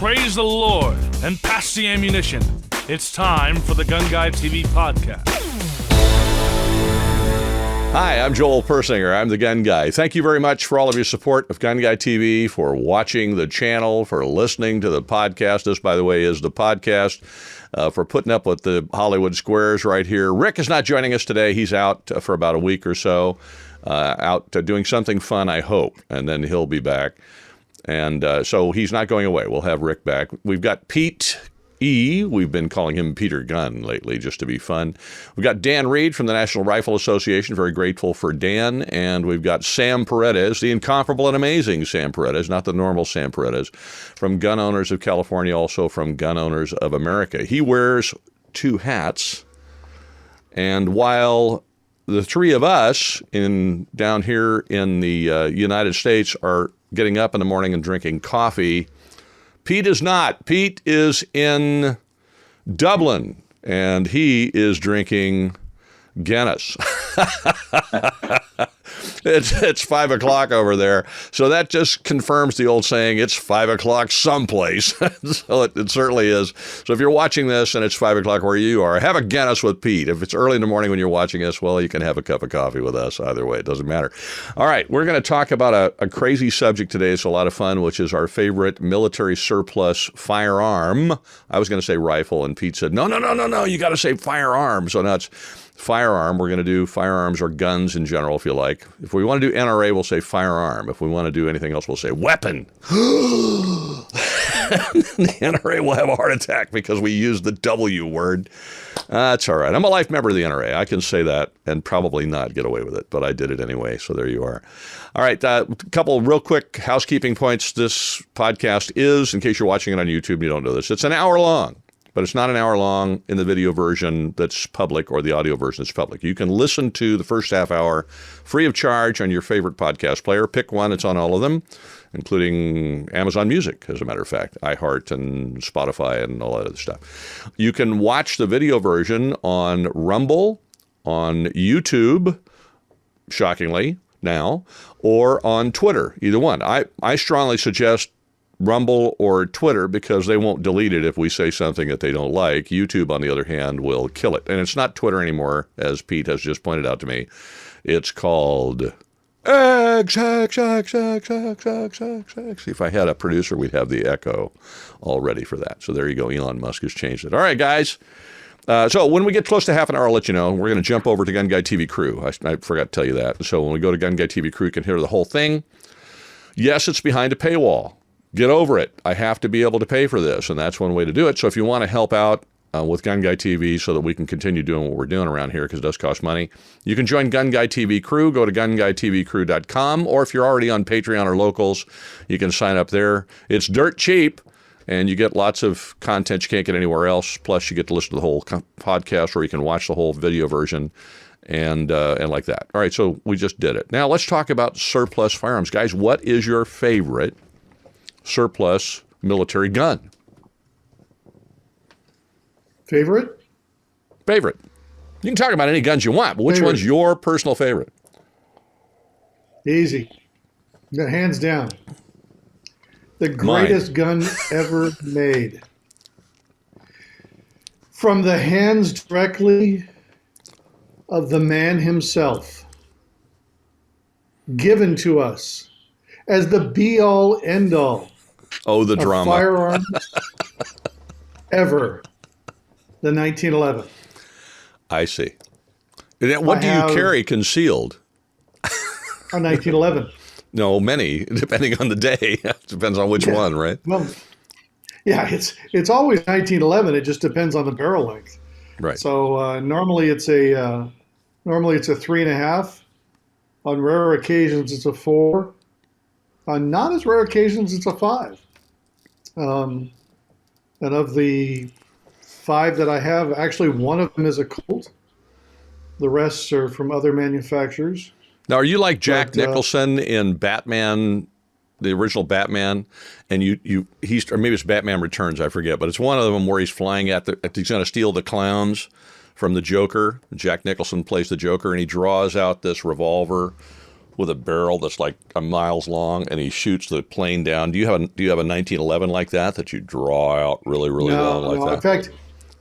praise the Lord, and pass the ammunition. It's time for the GunGuyTV podcast. Hi, I'm Joel Persinger. I'm the Gun Guy. Thank you very much for all of your support of GunGuyTV, for watching the channel, for listening to the podcast. This, by the way, is the podcast. For putting up with the Hollywood squares right here. Rick is not joining us today. He's out for about a week or so, out doing something fun, I hope, and then he'll be back. And so he's not going away. We'll have Rick back. We've got Pete E. We've been calling him Peter Gunn lately just to be fun. We've got Dan Reed from the National Rifle Association. Very grateful for Dan. And we've got Sam Paredes, the incomparable and amazing Sam Paredes, not the normal Sam Paredes, from Gun Owners of California, also from Gun Owners of America. He wears two hats. And while the three of us down here in the United States are getting up in the morning and drinking coffee, Pete is not. Pete is in Dublin, and he is drinking Guinness. It's 5 o'clock over there, so that just confirms the old saying, it's 5 o'clock someplace. So it certainly is. So if you're watching this and it's 5 o'clock where you are, have a Guinness with Pete. If it's early in the morning when you're watching this, well, you can have a cup of coffee with us. Either way, it doesn't matter. All right, we're going to talk about a crazy subject today. It's a lot of fun, which is our favorite military surplus firearm. I was going to say rifle, and Pete said, no, you got to say firearm. So now it's firearm. We're going to do firearms or guns in general, if you like. If we want to do NRA, we'll say firearm. If we want to do anything else, we'll say weapon. The NRA will have a heart attack because we used the W word. That's all right. I'm a life member of the NRA. I can say that and probably not get away with it, but I did it anyway, so there you are. All right, a couple real quick housekeeping points. This podcast is, in case you're watching it on YouTube and you don't know this, it's an hour long. But it's not an hour long in the video version that's public or the audio version that's public. You can listen to the first half hour free of charge on your favorite podcast player. Pick one. It's on all of them, including Amazon Music, as a matter of fact, iHeart and Spotify and all that other stuff. You can watch the video version on Rumble, on YouTube, shockingly now, or on Twitter, either one. I strongly suggest Rumble or Twitter because they won't delete it if we say something that they don't like. YouTube, on the other hand, will kill it. And it's not Twitter anymore, as Pete has just pointed out to me. It's called X. If I had a producer, we'd have the echo all ready for that. So there you go. Elon Musk has changed it. All right, guys. So when we get close to half an hour, I'll let you know. We're going to jump over to Gun Guy TV Crew. I forgot to tell you that. So when we go to Gun Guy TV Crew, you can hear the whole thing. Yes, it's behind a paywall. Get over it. I have to be able to pay for this, and that's one way to do it. So if you want to help out with Gun Guy TV so that we can continue doing what we're doing around here, because it does cost money, you can join Gun Guy TV Crew. Go to GunGuyTVCrew.com, or if you're already on Patreon or Locals, you can sign up there. It's dirt cheap, and you get lots of content you can't get anywhere else. Plus, you get to listen to the whole podcast, or you can watch the whole video version, and like that. All right, so we just did it. Now let's talk about surplus firearms. Guys, what is your favorite surplus military gun? Favorite? You can talk about any guns you want, but which one's your personal favorite? Easy. Hands down. The greatest gun ever made. From the hands directly of the man himself. Given to us as the be-all, end-all. Oh, the drama. Firearms ever. The 1911. I see. What do you carry concealed? A 1911. No, many, depending on the day. Depends on which one, right? Well, yeah, it's always 1911. It just depends on the barrel length. Right. So normally it's a 3.5. On rare occasions, it's a 4. On not as rare occasions, it's a 5. And of the 5 that I have, actually one of them is a Colt. The rest are from other manufacturers. Now, are you like Jack Nicholson in Batman, the original Batman? And or maybe it's Batman Returns, I forget, but it's one of them where he's flying he's going to steal the clowns from the Joker. Jack Nicholson plays the Joker, and he draws out this revolver with a barrel that's like miles long, and he shoots the plane down. Do you have a 1911 like that you draw out really long like that?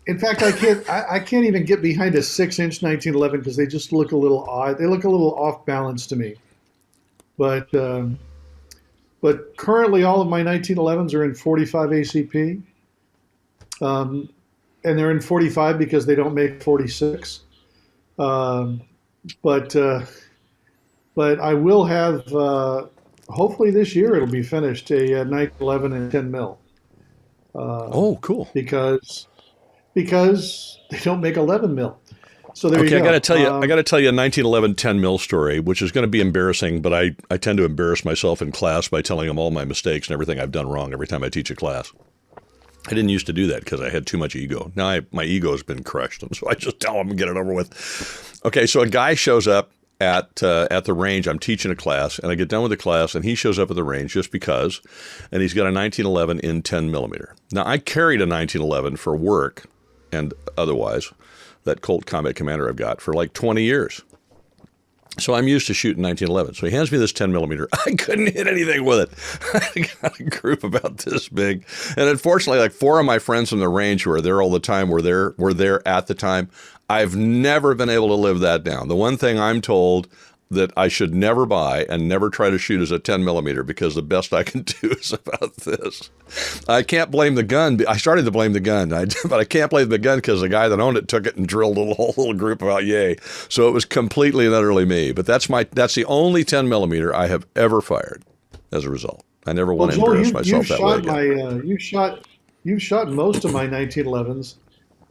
In fact, I can't even get behind a 6-inch 1911 because they just look a little odd. They look a little off balance to me. But currently, all of my 1911s are in 45 ACP, and they're in 45 because they don't make 46. But I will have, hopefully this year it'll be finished, a 1911 and 10 mil. Oh, cool. Because they don't make 11 mil. So there you go. I got to tell you a 1911 10 mil story, which is going to be embarrassing, but I tend to embarrass myself in class by telling them all my mistakes and everything I've done wrong every time I teach a class. I didn't used to do that because I had too much ego. Now my ego has been crushed, and so I just tell them and get it over with. Okay, so a guy shows up at the range. I'm teaching a class, and I get done with the class, and he shows up at the range just because, and he's got a 1911 in 10 millimeter. Now, I carried a 1911 for work and otherwise, that Colt Combat Commander I've got, for like 20 years. So I'm used to shooting 1911. So he hands me this 10 millimeter. I couldn't hit anything with it. I got a group about this big. And unfortunately, like 4 of my friends from the range who are there all the time were there at the time. I've never been able to live that down. The one thing I'm told that I should never buy and never try to shoot is a 10 millimeter because the best I can do is about this. I can't blame the gun. I started to blame the gun, but I can't blame the gun because the guy that owned it took it and drilled a whole little group about yay. So it was completely and utterly me. But that's the only 10 millimeter I have ever fired as a result. I never want to embarrass myself that way again. You've shot most of my 1911s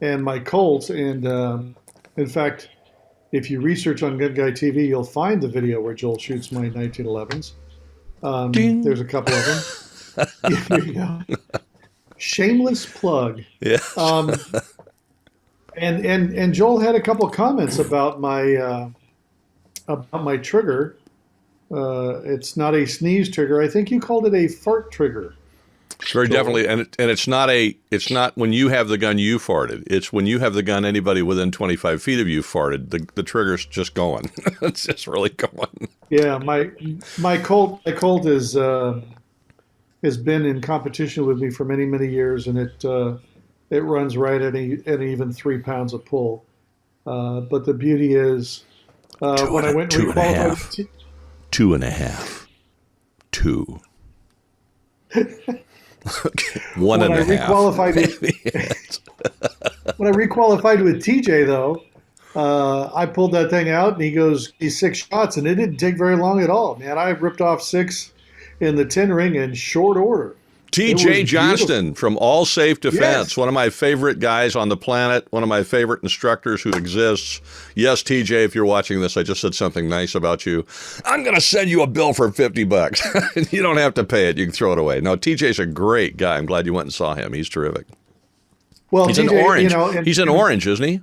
and my Colts, and in fact, if you research on GunGuyTV, you'll find the video where Joel shoots my 1911s. There's a couple of them. Here you go. Shameless plug. Yeah. And Joel had a couple of comments about my trigger. It's not a sneeze trigger. I think you called it a fart trigger. Very definitely, and it's not when you have the gun you farted. It's when you have the gun anybody within 25 feet of you farted. The trigger's just going. It's just really going. Yeah, my Colt has been in competition with me for many years, and it runs right at even 3 pounds of pull. But the beauty is when I went and requalified, 2.5, 2. Okay. 1.5. When I requalified with TJ, though, I pulled that thing out, and he goes, he's 6 shots, and it didn't take very long at all. Man, I ripped off 6 in the 10 ring in short order. TJ Johnston from All Safe Defense, yes. One of my favorite guys on the planet, one of my favorite instructors who exists. Yes, TJ, if you're watching this, I just said something nice about you. I'm going to send you a bill for $50. You don't have to pay it. You can throw it away. No, TJ's a great guy. I'm glad you went and saw him. He's terrific. Well, he's TJ, in Orange. He's in Orange, isn't he?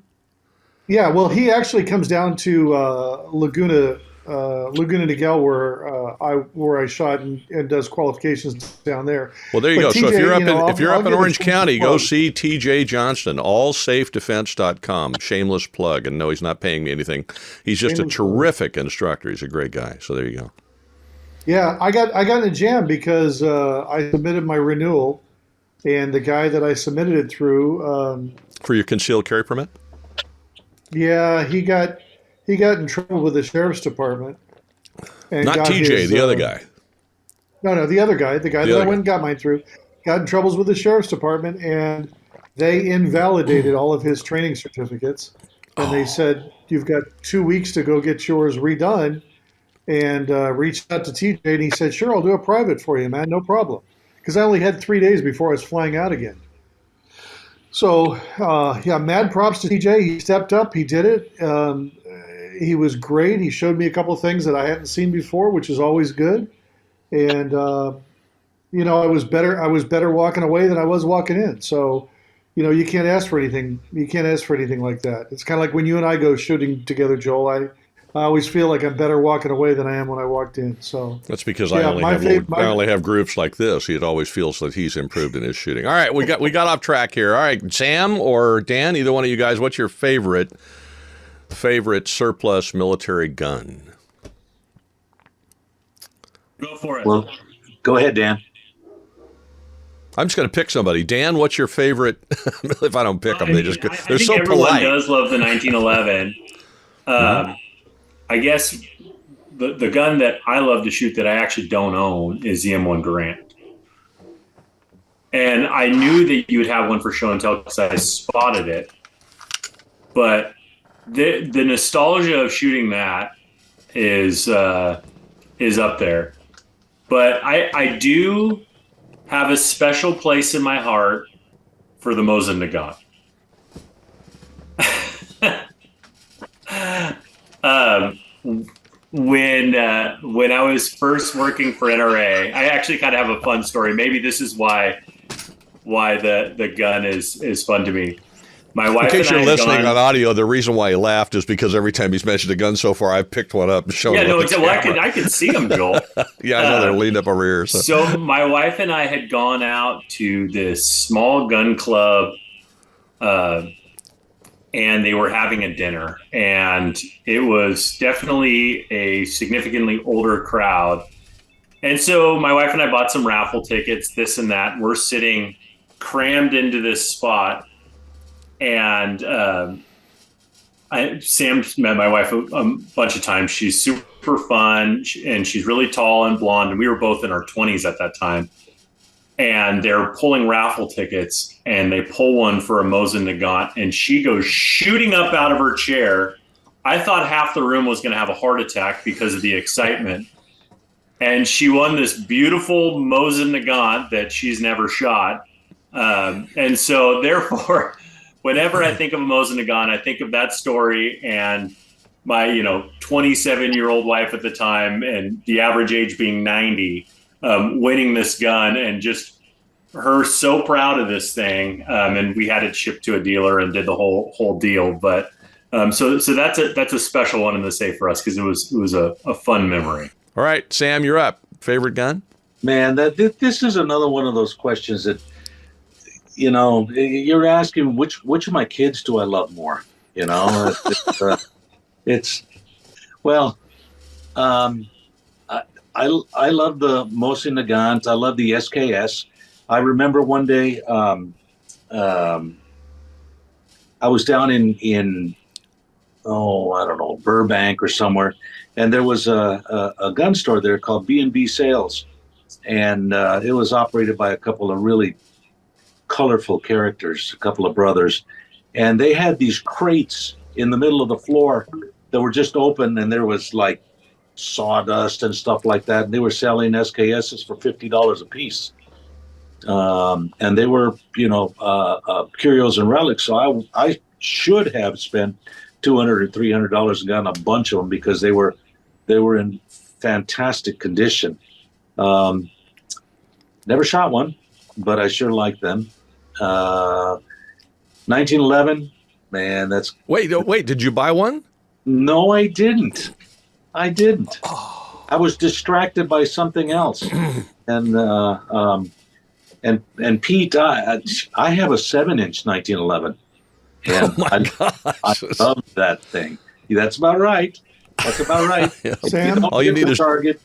Yeah, well, he actually comes down to Laguna Niguel, where I shot and does qualifications down there. Well, there you go. TJ, so if you're up in Orange County, go see TJ Johnston, allsafedefense.com. Shameless plug. And no, he's not paying me anything. He's just a terrific instructor. He's a great guy. So there you go. Yeah, I got in a jam because I submitted my renewal, and the guy that I submitted it through for your concealed carry permit. Yeah, he got in trouble with the sheriff's department. And not TJ, the other guy. No, the other guy, the guy that I went and got mine through, got in troubles with the sheriff's department, and they invalidated all of his training certificates. And they said, you've got 2 weeks to go get yours redone, and reached out to TJ, and he said, sure, I'll do a private for you, man, no problem. Because I only had 3 days before I was flying out again. So, mad props to TJ. He stepped up. He did it. He was great. He showed me a couple of things that I hadn't seen before, which is always good. And, I was better walking away than I was walking in. So, you can't ask for anything. You can't ask for anything like that. It's kind of like when you and I go shooting together, Joel. I always feel like I'm better walking away than I am when I walked in. So that's because I only have groups like this. He always feels that he's improved in his shooting. All right, we got off track here. All right, Sam or Dan, either one of you guys, what's your favorite surplus military gun? Go for it. Well, go ahead, Dan. I'm just going to pick somebody. Dan, what's your favorite? If I don't pick them, they just I they're think so everyone polite. does love the 1911. I guess the gun that I love to shoot that I actually don't own is the M1 Garand. And I knew that you would have one for show and tell because I spotted it. But the nostalgia of shooting that is up there. But I do have a special place in my heart for the Mosin Nagant. When I was first working for NRA, I actually kind of have a fun story. Maybe this is why the gun is fun to me. My wife In case and I you're had listening gone, on audio, the reason why he laughed is because every time he's mentioned a gun so far, I've picked one up and shown yeah, him. no, on the well, camera. I could see them, Joel. Yeah, I know they're leaned up over here. So my wife and I had gone out to this small gun club, and they were having a dinner, and it was definitely a significantly older crowd. And so my wife and I bought some raffle tickets, this and that. We're sitting crammed into this spot, and Sam's met my wife a bunch of times. She's super fun, and she's really tall and blonde. And we were both in our 20s at that time. And they're pulling raffle tickets, and they pull one for a Mosin Nagant, and she goes shooting up out of her chair. I thought half the room was going to have a heart attack because of the excitement. And she won this beautiful Mosin Nagant that she's never shot. And so, therefore, whenever I think of a Mosin Nagant, I think of that story and my, 27-year-old wife at the time, and the average age being 90, winning this gun, and just her so proud of this thing. And we had it shipped to a dealer and did the whole deal. But so that's a special one in the safe for us because it was a fun memory. All right, Sam, you're up. Favorite gun? Man, this is another one of those questions that, you're asking which of my kids do I love more? I love the Mosin Nagant. I love the SKS. I remember one day I was down in I don't know, Burbank or somewhere, and there was a gun store there called B&B Sales, and it was operated by a couple of really colorful characters, a couple of brothers, and they had these crates in the middle of the floor that were just open, and there was like sawdust and stuff like that, and they were selling SKSs for $50 a piece, and they were curios and relics. So I should have spent $200 or $300 and gotten a bunch of them because they were in fantastic condition. Never shot one, but I sure like them. 1911, man, that's... Wait, did you buy one? No, I didn't. I was distracted by something else. And Pete, I have a 7-inch 1911. And I love that thing. That's about right. Sam, all you need is target.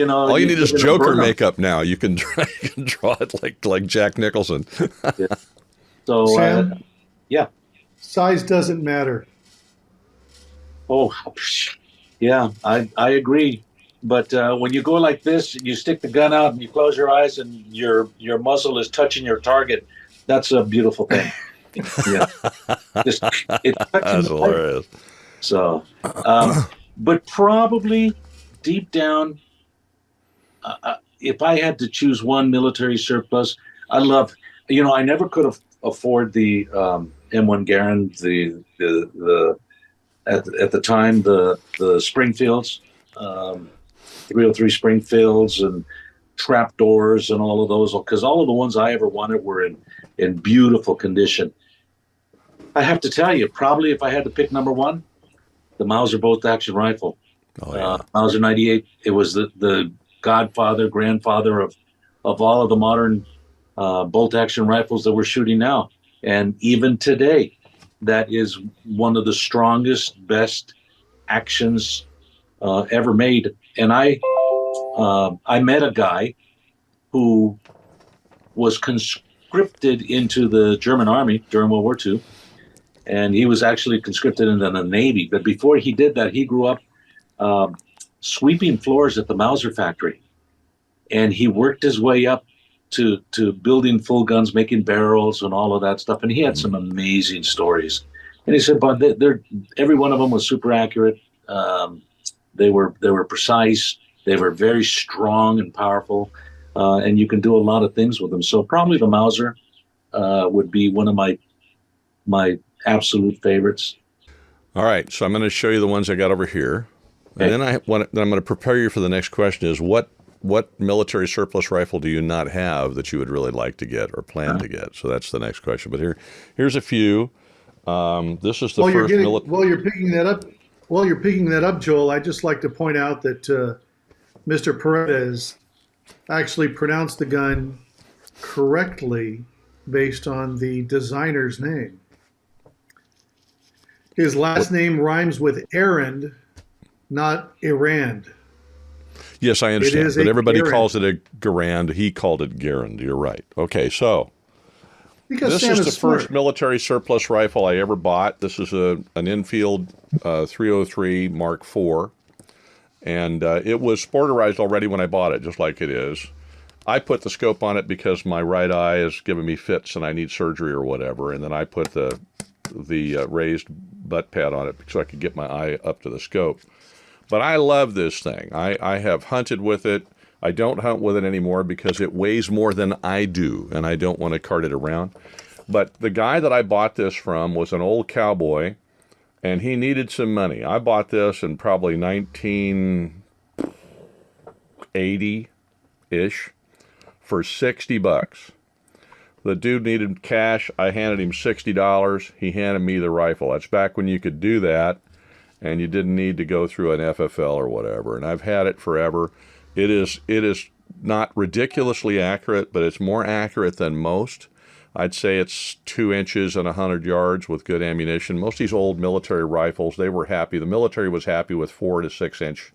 All you need is Joker makeup now. You can draw it like Jack Nicholson. Yeah. So, Sam, yeah. Size doesn't matter. Oh, yeah, I agree. But when you go like this, you stick the gun out and you close your eyes and your muzzle is touching your target. That's a beautiful thing. Yeah. It's That's hilarious. So, but probably deep down, if I had to choose one military surplus, I love, I never could afford the M1 Garand, the at the time the Springfields, 303 Springfields and trapdoors and all of those, because all of the ones I ever wanted were in beautiful condition. I have to tell you, probably if I had to pick number one, the Mauser bolt-action rifle. Oh, yeah. Mauser 98. It was the grandfather of all of the modern bolt-action rifles that we're shooting now. And even today, that is one of the strongest, best actions ever made. And I I met a guy who was conscripted into the German army during World War II, and he was actually conscripted into the Navy. But before he did that, he grew up sweeping floors at the Mauser factory, and he worked his way up to building full guns, making barrels, and all of that stuff. And he had some amazing stories. And he said, "But every one of them was super accurate. They were precise. They were very strong and powerful, and you can do a lot of things with them. So probably the Mauser would be one of my absolute favorites." All right, so I'm going to show you the ones I got over here, Okay. and then I'm going to prepare you for the next question: is what military surplus rifle do you not have that you would really like to get or plan to get? So that's the next question. But here's a few. This is the first. While you're picking that up, Joel, I'd just like to point out that Mr. Paredes actually pronounced the gun correctly based on the designer's name. His last name rhymes with errand, not errand. Yes, I understand, but everybody Garand. calls it a Garand. He called it Garand. You're right. Okay, so Because this Sam is the smart. first military surplus rifle I ever bought. This is an Enfield 303 Mark IV, and it was sporterized already when I bought it, just like it is. I put the scope on it because my right eye is giving me fits and I need surgery or whatever, and then I put the raised butt pad on it so I could get my eye up to the scope. But I love this thing. I have hunted with it. I don't hunt with it anymore because it weighs more than I do, and I don't want to cart it around. But the guy that I bought this from was an old cowboy, and he needed some money. I bought this in probably 1980-ish for $60. The dude needed cash. I handed him $60. He handed me the rifle. That's back when you could do that, and you didn't need to go through an FFL or whatever. And I've had it forever. It is not ridiculously accurate, but it's more accurate than most. I'd say it's 2 inches and 100 yards with good ammunition. Most of these old military rifles, they were happy. The military was happy with 4 to 6 inch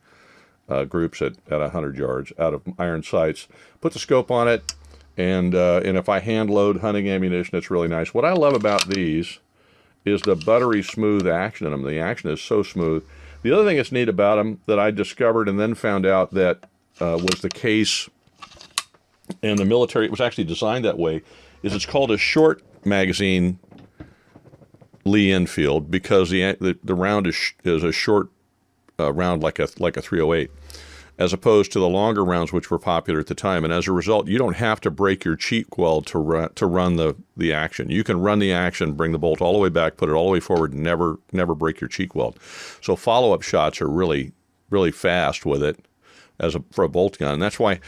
groups at 100 yards out of iron sights. Put the scope on it, and if I hand load hunting ammunition, it's really nice. What I love about these is the buttery smooth action in them. The action is so smooth. The other thing that's neat about them that I discovered and then found out that was the case in the military, it was actually designed that way, is it's called a short magazine Lee Enfield because the round is a short round like a 308, as opposed to the longer rounds which were popular at the time. And as a result, you don't have to break your cheek weld to run the action. You can run the action, bring the bolt all the way back, put it all the way forward, and never break your cheek weld. So follow-up shots are really, really fast with it for a bolt gun. And that's why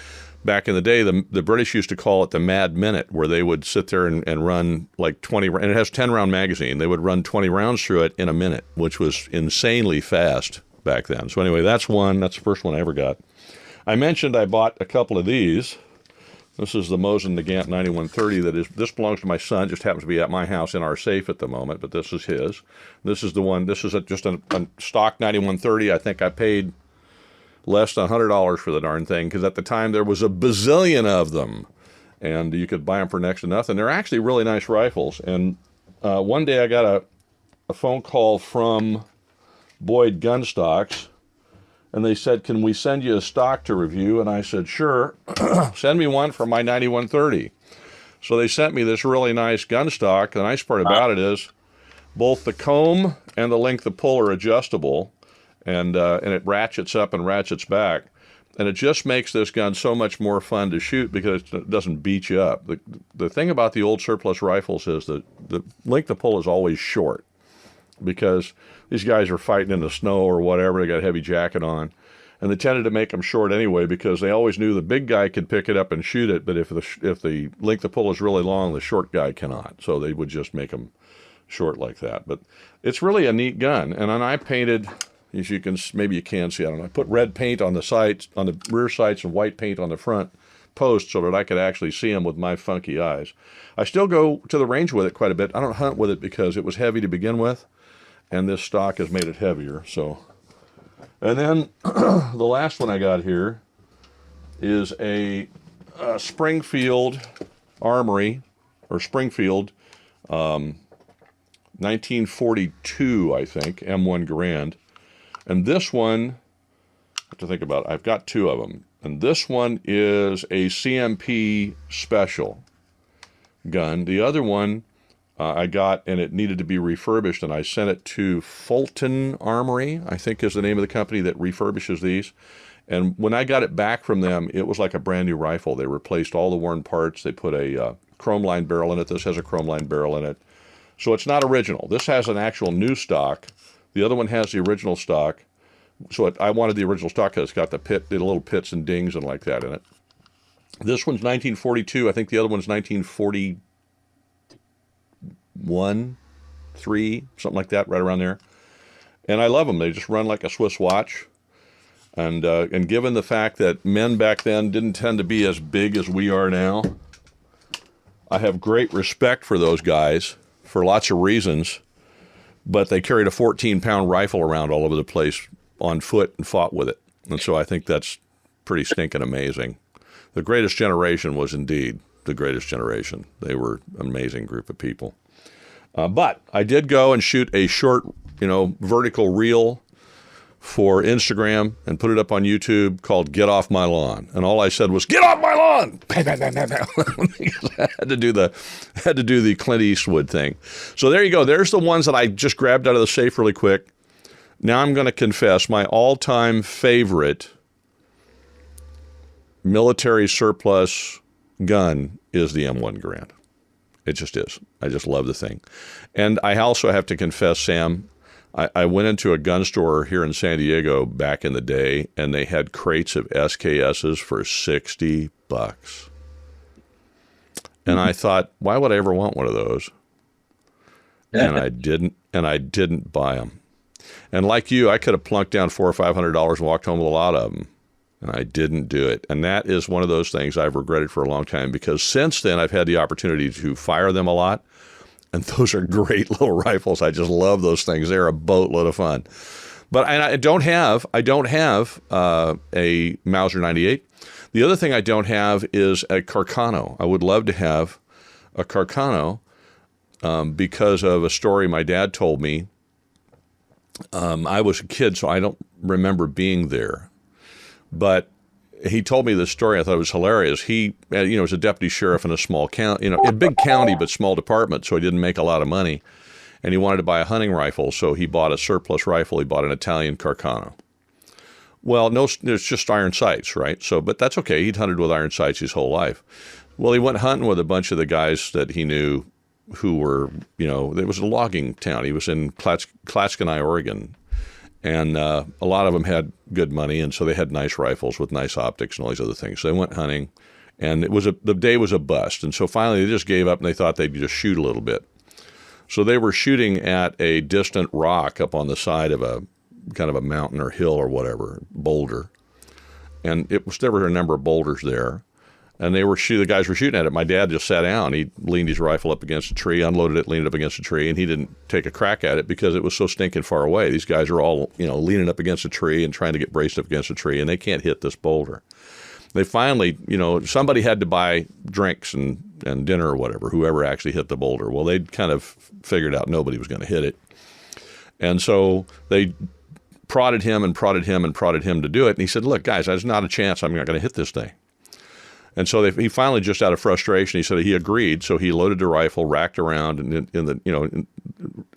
back in the day, the British used to call it the Mad Minute, where they would sit there and run like 20, and it has 10-round magazine. They would run 20 rounds through it in a minute, which was insanely fast back then. So anyway, that's the first one I ever got. I mentioned I bought a couple of these. This is the Mosin Nagant 9130 this belongs to my son, just happens to be at my house in our safe at the moment, but this is his. This is the one, this is just a stock 9130. I think I paid less than $100 for the darn thing, because at the time there was a bazillion of them, and you could buy them for next to nothing. They're actually really nice rifles. And one day I got a phone call from Boyd Gun Stocks, and they said, "Can we send you a stock to review?" And I said, "Sure, send me one for my 9130. So they sent me this really nice gun stock. The nice part about it is both the comb and the length of pull are adjustable, and it ratchets up and ratchets back. And it just makes this gun so much more fun to shoot because it doesn't beat you up. The thing about the old surplus rifles is that the length of pull is always short, because these guys are fighting in the snow or whatever. They got a heavy jacket on, and they tended to make them short anyway because they always knew the big guy could pick it up and shoot it, but if the length of pull is really long, the short guy cannot. So they would just make them short like that. But it's really a neat gun. And then I painted, as you can, maybe you can see, I don't know, I put red paint on the sights, on the rear sights, and white paint on the front posts so that I could actually see them with my funky eyes. I still go to the range with it quite a bit. I don't hunt with it because it was heavy to begin with, and this stock has made it heavier. So, and then the last one I got here is a Springfield Armory, or Springfield 1942, I think, M1 Garand. And this one, I have to think about it. I've got two of them. And this one is a CMP special gun. The other one I got, and it needed to be refurbished, and I sent it to Fulton Armory, I think is the name of the company that refurbishes these. And when I got it back from them, it was like a brand new rifle. They replaced all the worn parts. They put a chrome-lined barrel in it. This has a chrome-lined barrel in it. So it's not original. This has an actual new stock. The other one has the original stock. So I wanted the original stock because it's got the little pits and dings and like that in it. This one's 1942. I think the other one's 1941, 3, something like that, right around there. And I love them. They just run like a Swiss watch. And given the fact that men back then didn't tend to be as big as we are now, I have great respect for those guys for lots of reasons. But they carried a 14-pound rifle around all over the place on foot and fought with it. And so I think that's pretty stinking amazing. The Greatest Generation was indeed the Greatest Generation. They were an amazing group of people. But I did go and shoot a short, vertical reel for Instagram and put it up on YouTube called Get Off My Lawn. And all I said was, get off my lawn! Because I had to do the Clint Eastwood thing. So there you go. There's the ones that I just grabbed out of the safe really quick. Now I'm going to confess my all-time favorite military surplus gun is the M1 Garand. It just is. I just love the thing. And I also have to confess, Sam, I went into a gun store here in San Diego back in the day, and they had crates of SKSs for $60. And I thought, why would I ever want one of those? And I didn't buy them. And like you, I could have plunked down $400 or $500 and walked home with a lot of them. And I didn't do it. And that is one of those things I've regretted for a long time, because since then I've had the opportunity to fire them a lot. And those are great little rifles. I just love those things. They're a boatload of fun. But I don't have a Mauser 98. The other thing I don't have is a Carcano. I would love to have a Carcano because of a story my dad told me. I was a kid, so I don't remember being there. But he told me this story. I thought it was hilarious. He, was a deputy sheriff in a small county, a big county, but small department, so he didn't make a lot of money. And he wanted to buy a hunting rifle, so he bought a surplus rifle. He bought an Italian Carcano. Well, no, it's just iron sights, right? But that's okay. He'd hunted with iron sights his whole life. Well, he went hunting with a bunch of the guys that he knew who were, it was a logging town. He was in Clatskanie, Oregon. And a lot of them had good money, and so they had nice rifles with nice optics and all these other things. So they went hunting, and the day was a bust. And so finally they just gave up, and they thought they'd just shoot a little bit. So they were shooting at a distant rock up on the side of a kind of a mountain or hill or whatever, boulder. And there were a number of boulders there. And the guys were shooting at it. My dad just sat down. He leaned his rifle up against a tree, unloaded it, leaned it up against a tree, and he didn't take a crack at it because it was so stinking far away. These guys are all, leaning up against a tree and trying to get braced up against a tree, and they can't hit this boulder. They finally, somebody had to buy drinks and dinner or whatever, whoever actually hit the boulder. Well, they'd kind of figured out nobody was going to hit it. And so they prodded him and prodded him and prodded him to do it. And he said, look, guys, there's not a chance I'm not going to hit this thing. And so he finally, just out of frustration, he said he agreed. So he loaded the rifle, racked around in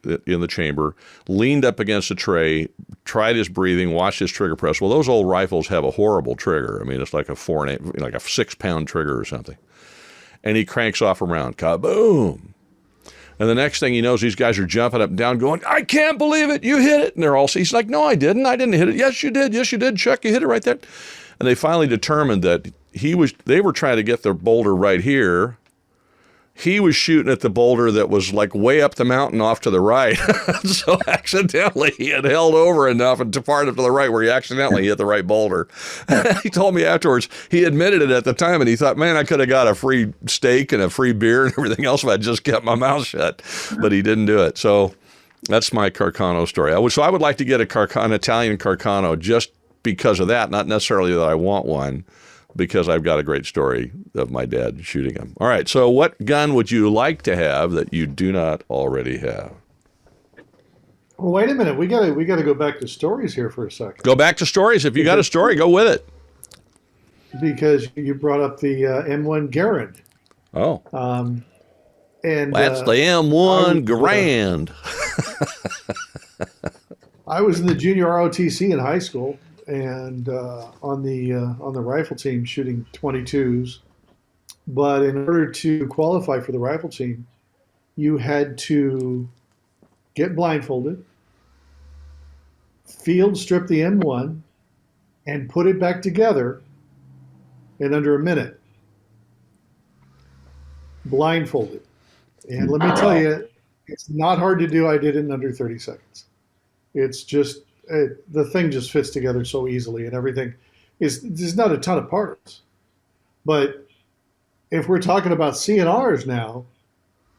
the chamber, leaned up against a tray, tried his breathing, watched his trigger press. Well, those old rifles have a horrible trigger. I mean, it's like a 6-pound trigger or something. And he cranks off a round, kaboom! And the next thing he knows, these guys are jumping up and down, going, "I can't believe it! You hit it!" And he's like, "No, I didn't. I didn't hit it." "Yes, you did. Yes, you did. Chuck, you hit it right there." And they finally determined that they were trying to get the boulder right here. He was shooting at the boulder that was like way up the mountain off to the right. So accidentally he had held over enough and departed to the right where he accidentally hit the right boulder. He told me afterwards, he admitted it at the time, and he thought, man, I could have got a free steak and a free beer and everything else if I'd just kept my mouth shut. But he didn't do it. So that's my Carcano story. I would like to get an Italian Carcano just because of that, not necessarily that I want one, because I've got a great story of my dad shooting him. All right, so what gun would you like to have that you do not already have? Well, wait a minute. We gotta go back to stories here for a second. Go back to stories. If you got a story, go with it. Because you brought up the M1 Garand. Oh. And That's the M1 Garand. I was in the junior ROTC in high school, and on the rifle team shooting 22s. But in order to qualify for the rifle team, you had to get blindfolded, field strip the M1, and put it back together in under a minute. Blindfolded. And let me tell you, it's not hard to do. I did it in under 30 seconds. It's just, the thing just fits together so easily, and everything there's not a ton of parts. But if we're talking about CNRs now,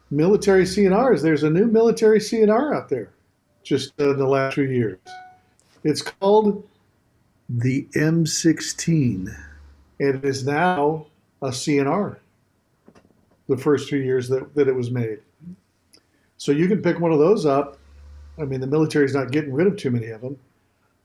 military CNRs, there's a new military CNR out there just in the last few years. It's called the M16. It is now a CNR the first 3 years that it was made. So you can pick one of those up. I mean, the military's not getting rid of too many of them,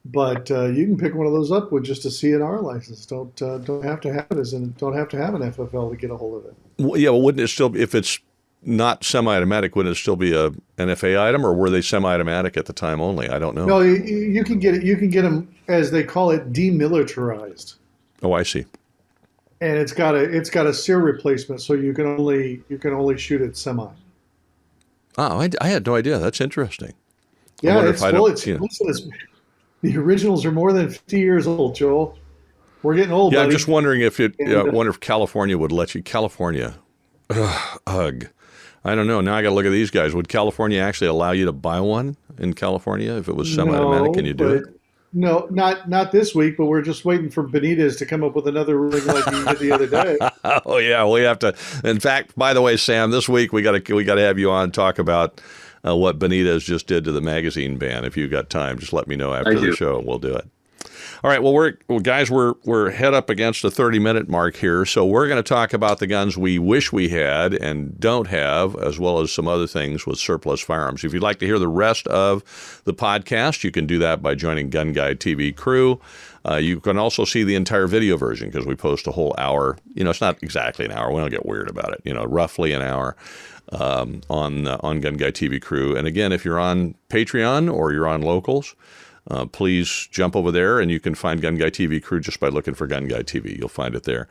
but you can pick one of those up with just a CNR license. Don't have to have it don't have to have an FFL to get a hold of it. Well, yeah, well, wouldn't it still, if it's not semi-automatic, wouldn't it still be a NFA item, or were they semi-automatic at the time only? I don't know. No, you can get it. You can get them, as they call it, demilitarized. Oh, I see. And it's got a sear replacement, so you can only shoot it semi. Oh, I had no idea. That's interesting. Yeah, the originals are more than 50 years old, Joel. We're getting old. Yeah, buddy. I'm just wondering if I wonder if California would let you. California, ugh. I don't know. Now I got to look at these guys. Would California actually allow you to buy one in California if it was semi-automatic? Can you do it? No, not this week, but we're just waiting for Benitez to come up with another ruling like he did the other day. Oh yeah, we have to. In fact, by the way, Sam, this week we got to have you on and talk about what Benitez just did to the magazine ban. If you've got time, just let me know after the show, and we'll do it. All right. Well, guys, we're head up against the 30-minute mark here, so we're going to talk about the guns we wish we had and don't have, as well as some other things with surplus firearms. If you'd like to hear the rest of the podcast, you can do that by joining GunGuyTV crew. You can also see the entire video version because we post a whole hour. It's not exactly an hour. We don't get weird about it. Roughly an hour on GunGuyTV crew. And again, if you're on Patreon or you're on Locals, please jump over there, and you can find GunGuyTV crew just by looking for GunGuyTV. You'll find it there.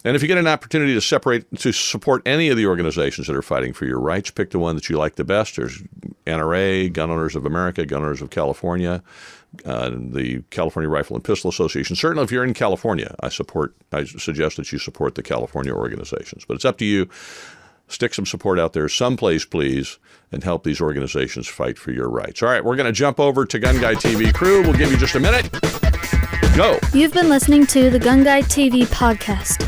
And if you get an opportunity to support any of the organizations that are fighting for your rights, pick the one that you like the best. There's NRA, Gun Owners of America, Gun Owners of California, the California Rifle and Pistol Association. Certainly, if you're in California, I suggest that you support the California organizations. But it's up to you. Stick some support out there someplace, please, and help these organizations fight for your rights. All right, we're going to jump over to GunGuyTV crew. We'll give you just a minute. Go. You've been listening to the GunGuyTV podcast.